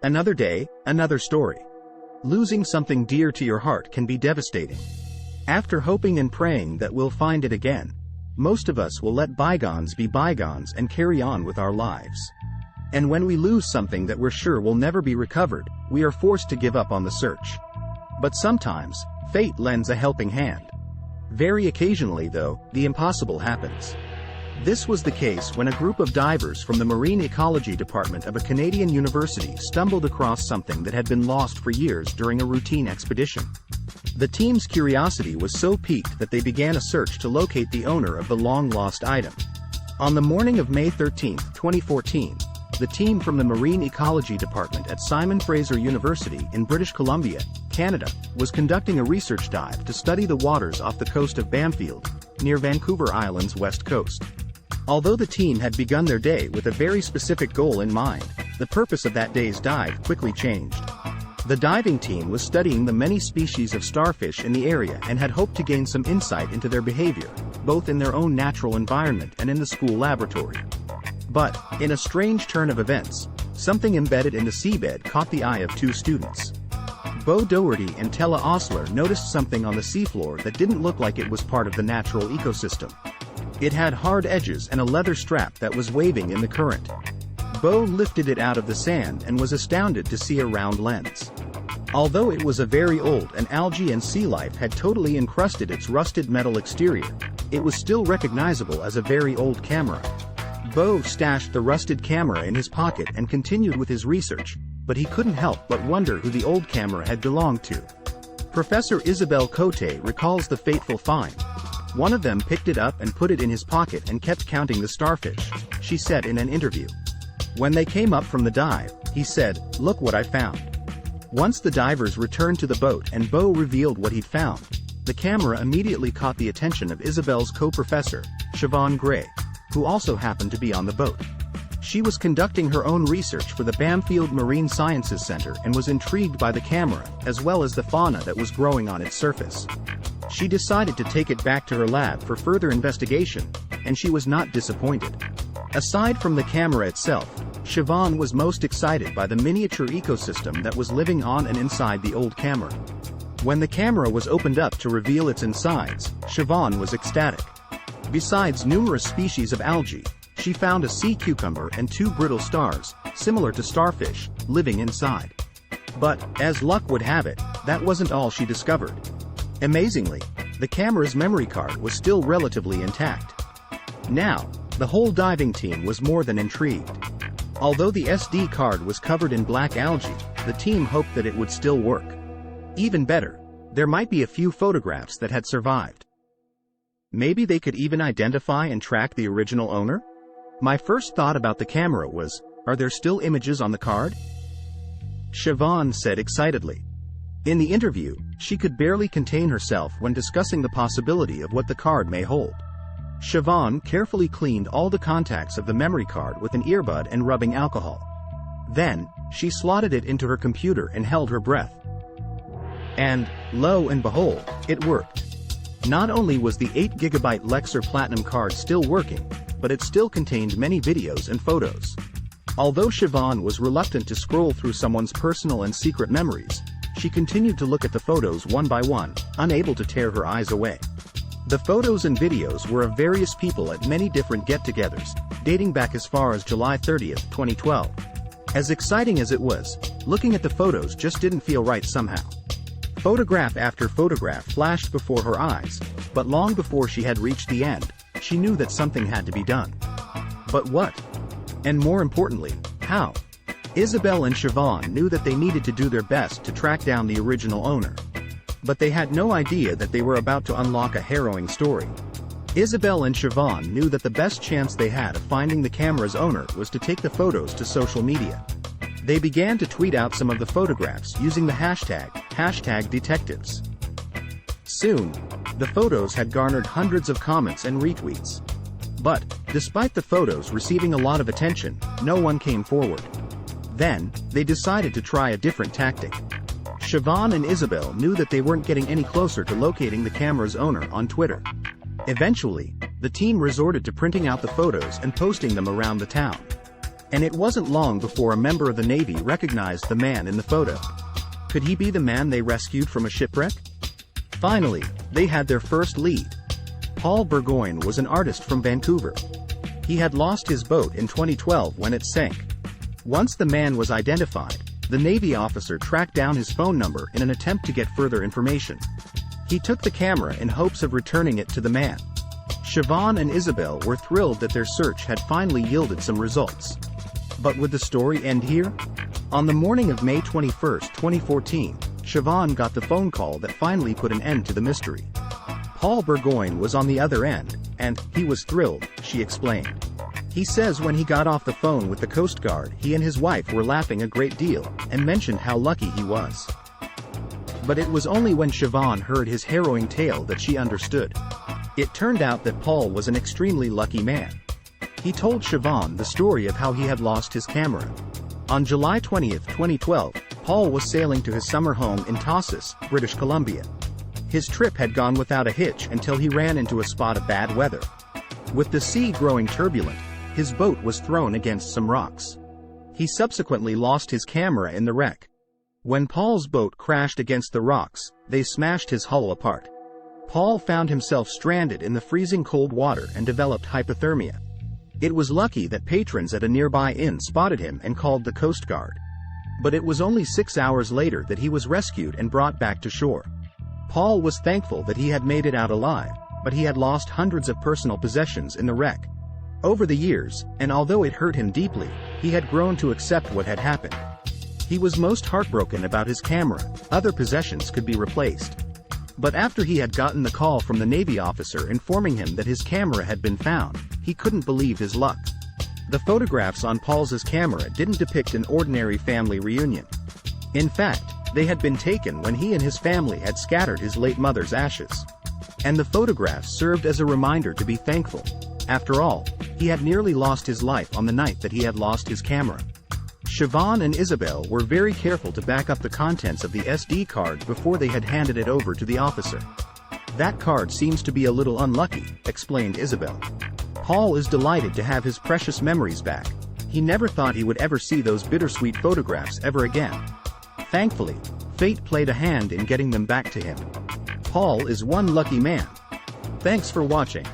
Another day, another story. Losing something dear to your heart can be devastating. After hoping and praying that we'll find it again, most of us will let bygones be bygones and carry on with our lives. And when we lose something that we're sure will never be recovered, we are forced to give up on the search. But sometimes, fate lends a helping hand. Very occasionally, though, the impossible happens. This was the case when a group of divers from the Marine Ecology Department of a Canadian university stumbled across something that had been lost for years during a routine expedition. The team's curiosity was so piqued that they began a search to locate the owner of the long-lost item. On the morning of May 13, 2014, the team from the Marine Ecology Department at Simon Fraser University in British Columbia, Canada, was conducting a research dive to study the waters off the coast of Bamfield, near Vancouver Island's west coast. Although the team had begun their day with a very specific goal in mind, the purpose of that day's dive quickly changed. The diving team was studying the many species of starfish in the area and had hoped to gain some insight into their behavior, both in their own natural environment and in the school laboratory. But, in a strange turn of events, something embedded in the seabed caught the eye of two students. Bo Doherty and Tella Osler noticed something on the seafloor that didn't look like it was part of the natural ecosystem. It had hard edges and a leather strap that was waving in the current. Bo lifted it out of the sand and was astounded to see a round lens. Although it was a very old and algae and sea life had totally encrusted its rusted metal exterior, it was still recognizable as a very old camera. Bo stashed the rusted camera in his pocket and continued with his research, but he couldn't help but wonder who the old camera had belonged to. Professor Isabelle Cote recalls the fateful find. One of them picked it up and put it in his pocket and kept counting the starfish, she said in an interview. When they came up from the dive, he said, "Look what I found." Once the divers returned to the boat and Bo revealed what he'd found, the camera immediately caught the attention of Isabelle's co-professor, Siobhan Gray, who also happened to be on the boat. She was conducting her own research for the Bamfield Marine Sciences Center and was intrigued by the camera, as well as the fauna that was growing on its surface. She decided to take it back to her lab for further investigation, and she was not disappointed. Aside from the camera itself, Siobhan was most excited by the miniature ecosystem that was living on and inside the old camera. When the camera was opened up to reveal its insides, Siobhan was ecstatic. Besides numerous species of algae, she found a sea cucumber and two brittle stars, similar to starfish, living inside. But, as luck would have it, that wasn't all she discovered. Amazingly, the camera's memory card was still relatively intact. Now, the whole diving team was more than intrigued. Although the SD card was covered in black algae, the team hoped that it would still work. Even better, there might be a few photographs that had survived. Maybe they could even identify and track the original owner? My first thought about the camera was, are there still images on the card? Siobhan said excitedly. In the interview, she could barely contain herself when discussing the possibility of what the card may hold. Siobhan carefully cleaned all the contacts of the memory card with an earbud and rubbing alcohol. Then, she slotted it into her computer and held her breath. And, lo and behold, it worked. Not only was the 8GB Lexar Platinum card still working, but it still contained many videos and photos. Although Siobhan was reluctant to scroll through someone's personal and secret memories, she continued to look at the photos one by one, unable to tear her eyes away. The photos and videos were of various people at many different get-togethers, dating back as far as July 30, 2012. As exciting as it was, looking at the photos just didn't feel right somehow. Photograph after photograph flashed before her eyes, but long before she had reached the end, she knew that something had to be done. But what? And more importantly, how? Isabelle and Siobhan knew that they needed to do their best to track down the original owner. But they had no idea that they were about to unlock a harrowing story. Isabelle and Siobhan knew that the best chance they had of finding the camera's owner was to take the photos to social media. They began to tweet out some of the photographs using the hashtag detectives. Soon, the photos had garnered hundreds of comments and retweets. But, despite the photos receiving a lot of attention, no one came forward. Then, they decided to try a different tactic. Siobhan and Isabelle knew that they weren't getting any closer to locating the camera's owner on Twitter. Eventually, the team resorted to printing out the photos and posting them around the town. And it wasn't long before a member of the Navy recognized the man in the photo. Could he be the man they rescued from a shipwreck? Finally, they had their first lead. Paul Burgoyne was an artist from Vancouver. He had lost his boat in 2012 when it sank. Once the man was identified, the Navy officer tracked down his phone number in an attempt to get further information. He took the camera in hopes of returning it to the man. Siobhan and Isabel were thrilled that their search had finally yielded some results. But would the story end here? On the morning of May 21, 2014, Siobhan got the phone call that finally put an end to the mystery. Paul Burgoyne was on the other end, and he was thrilled, she explained. He says when he got off the phone with the Coast Guard, he and his wife were laughing a great deal, and mentioned how lucky he was. But it was only when Siobhan heard his harrowing tale that she understood. It turned out that Paul was an extremely lucky man. He told Siobhan the story of how he had lost his camera. On July 20, 2012, Paul was sailing to his summer home in Tassos, British Columbia. His trip had gone without a hitch until he ran into a spot of bad weather. With the sea growing turbulent, his boat was thrown against some rocks. He subsequently lost his camera in the wreck. When Paul's boat crashed against the rocks, they smashed his hull apart. Paul found himself stranded in the freezing cold water and developed hypothermia. It was lucky that patrons at a nearby inn spotted him and called the Coast Guard. But it was only 6 hours later that he was rescued and brought back to shore. Paul was thankful that he had made it out alive, but he had lost hundreds of personal possessions in the wreck. Over the years, and although it hurt him deeply, he had grown to accept what had happened. He was most heartbroken about his camera. Other possessions could be replaced. But after he had gotten the call from the Navy officer informing him that his camera had been found, he couldn't believe his luck. The photographs on Paul's camera didn't depict an ordinary family reunion. In fact, they had been taken when he and his family had scattered his late mother's ashes. And the photographs served as a reminder to be thankful. After all, he had nearly lost his life on the night that he had lost his camera. Siobhan and Isabel were very careful to back up the contents of the SD card before they had handed it over to the officer. "That card seems to be a little unlucky," explained Isabel. "Paul is delighted to have his precious memories back. He never thought he would ever see those bittersweet photographs ever again. Thankfully, fate played a hand in getting them back to him. Paul is one lucky man." Thanks for watching.